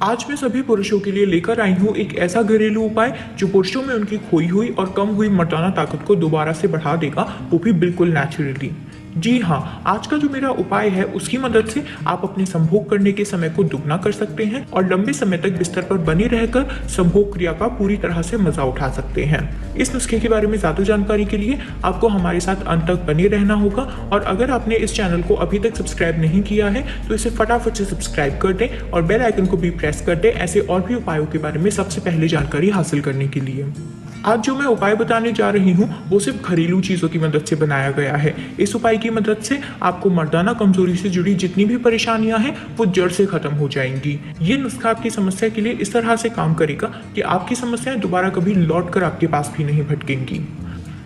आज मैं सभी पुरुषों के लिए लेकर आई हूँ एक ऐसा घरेलू उपाय जो पुरुषों में उनकी खोई हुई और कम हुई मर्दाना ताकत को दोबारा से बढ़ा देगा, वो भी बिल्कुल नेचुरली। जी हाँ, आज का जो मेरा उपाय है उसकी मदद से आप अपने संभोग करने के समय को दुगना कर सकते हैं और लंबे समय तक बिस्तर पर बने रहकर संभोग क्रिया का पूरी तरह से मजा उठा सकते हैं। इस नुस्खे के बारे में ज्यादा जानकारी के लिए आपको हमारे साथ अंत तक बने रहना होगा और अगर आपने इस चैनल को अभी तक सब्सक्राइब नहीं किया है तो इसे फटाफट से सब्सक्राइब कर दें और बेल आइकन को भी प्रेस कर दें ऐसे और भी उपायों के बारे में सबसे पहले जानकारी हासिल करने के लिए। आज जो मैं उपाय बताने जा रही हूँ वो सिर्फ घरेलू चीज़ों की मदद से बनाया गया है। इस उपाय की मदद से आपको मर्दाना कमजोरी से जुड़ी जितनी भी परेशानियां हैं वो जड़ से खत्म हो जाएंगी। ये नुस्खा आपकी समस्या के लिए इस तरह से काम करेगा कि आपकी समस्याएं दोबारा कभी लौट कर आपके पास भी नहीं भटकेंगी।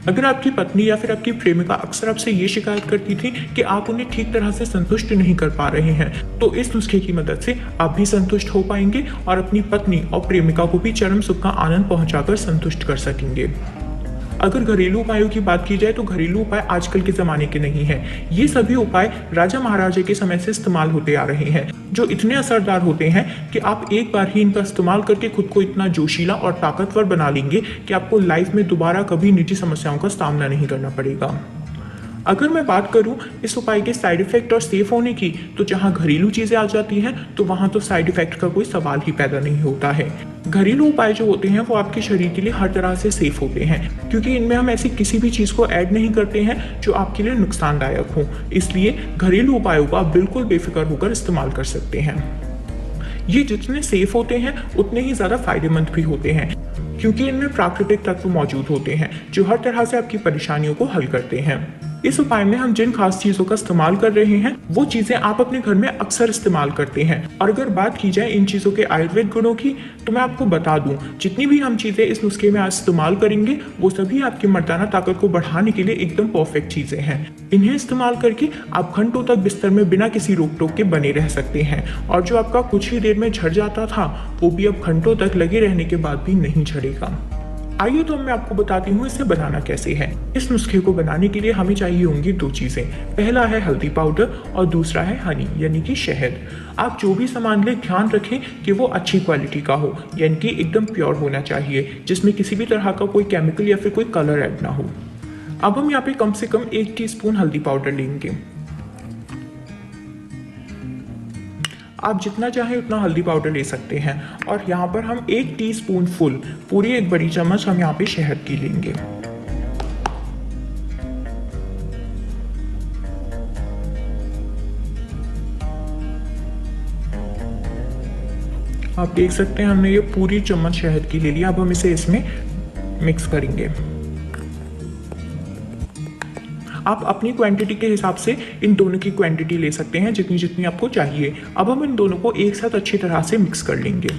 अगर आपकी पत्नी या फिर आपकी प्रेमिका अक्सर आपसे ये शिकायत करती थी कि आप उन्हें ठीक तरह से संतुष्ट नहीं कर पा रहे हैं, तो इस नुस्खे की मदद से आप भी संतुष्ट हो पाएंगे और अपनी पत्नी और प्रेमिका को भी चरम सुख का आनंद पहुंचाकर संतुष्ट कर सकेंगे। अगर घरेलू उपायों की बात की जाए तो घरेलू उपाय आजकल के ज़माने के नहीं हैं। ये सभी उपाय राजा महाराजा के समय से इस्तेमाल होते आ रहे हैं, जो इतने असरदार होते हैं कि आप एक बार ही इनका इस्तेमाल करके खुद को इतना जोशीला और ताकतवर बना लेंगे कि आपको लाइफ में दोबारा कभी निजी समस्याओं का सामना नहीं करना पड़ेगा। अगर मैं बात करूं इस उपाय के साइड इफेक्ट और सेफ होने की, तो जहां घरेलू चीज़ें आ जाती हैं तो वहां तो साइड इफेक्ट का कोई सवाल ही पैदा नहीं होता है। घरेलू उपाय जो होते हैं वो आपके शरीर के लिए हर तरह से सेफ होते हैं, क्योंकि इनमें हम ऐसी किसी भी चीज़ को ऐड नहीं करते हैं जो आपके लिए नुकसानदायक हो। इसलिए घरेलू उपायों को आप बिल्कुल बेफिक्र होकर इस्तेमाल कर सकते हैं। ये जितने सेफ होते हैं उतने ही ज़्यादा फायदेमंद भी होते हैं, क्योंकि इनमें प्राकृतिक तत्व मौजूद होते हैं जो हर तरह से आपकी परेशानियों को हल करते हैं। इस उपाय में हम जिन खास चीज़ों का इस्तेमाल कर रहे हैं वो चीज़ें आप अपने घर में अक्सर इस्तेमाल करते हैं। और अगर बात की जाए इन चीज़ों के आयुर्वेद गुणों की, तो मैं आपको बता दूं, जितनी भी हम चीज़ें इस नुस्खे में आज इस्तेमाल करेंगे वो सभी आपकी मर्दाना ताकत को बढ़ाने के लिए एकदम परफेक्ट चीज़ें हैं। इन्हें इस्तेमाल करके आप घंटों तक बिस्तर में बिना किसी रोक टोक के बने रह सकते हैं और जो आपका कुछ ही देर में झड़ जाता था वो भी अब घंटों तक लगे रहने के बाद भी नहीं झड़ेगा। आइए तो मैं आपको बताती हूँ इसे बनाना कैसे है। इस नुस्खे को बनाने के लिए हमें चाहिए होंगी दो चीज़ें। पहला है हल्दी पाउडर और दूसरा है हनी यानी कि शहद। आप जो भी सामान लें ध्यान रखें कि वो अच्छी क्वालिटी का हो, यानी कि एकदम प्योर होना चाहिए, जिसमें किसी भी तरह का कोई केमिकल या फिर कोई कलर ऐड ना हो। अब हम यहाँ पे कम से कम 1 टीस्पून हल्दी पाउडर लेंगे। आप जितना चाहें उतना हल्दी पाउडर ले सकते हैं और यहाँ पर हम 1 टीस्पून फुल, पूरी 1 बड़ी चम्मच हम यहाँ पे शहद की लेंगे। आप देख सकते हैं हमने ये पूरी चम्मच शहद की ले लिया। अब हम इसे इसमें मिक्स करेंगे। आप अपनी क्वांटिटी के हिसाब से इन दोनों की क्वांटिटी ले सकते हैं जितनी जितनी आपको चाहिए। अब हम इन दोनों को एक साथ अच्छी तरह से मिक्स कर लेंगे।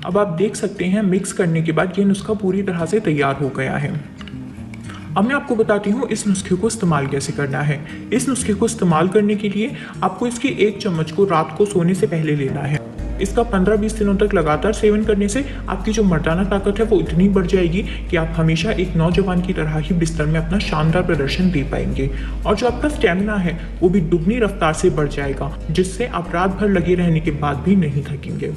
अब आप देख सकते हैं मिक्स करने के बाद ये नुस्खा पूरी तरह से तैयार हो गया है। अब मैं आपको बताती हूँ इस नुस्खे को इस्तेमाल कैसे करना है। इस नुस्खे को इस्तेमाल करने के लिए आपको इसकी 1 चम्मच को रात को सोने से पहले लेना है। इसका 15-20 दिनों तक लगातार सेवन करने से आपकी जो मर्दाना ताकत है वो इतनी बढ़ जाएगी कि आप हमेशा एक नौजवान की तरह ही बिस्तर में अपना शानदार प्रदर्शन दे पाएंगे और जो आपका स्टेमिना है वो भी दुगनी रफ्तार से बढ़ जाएगा, जिससे आप रात भर लगे रहने के बाद भी नहीं थकेंगे।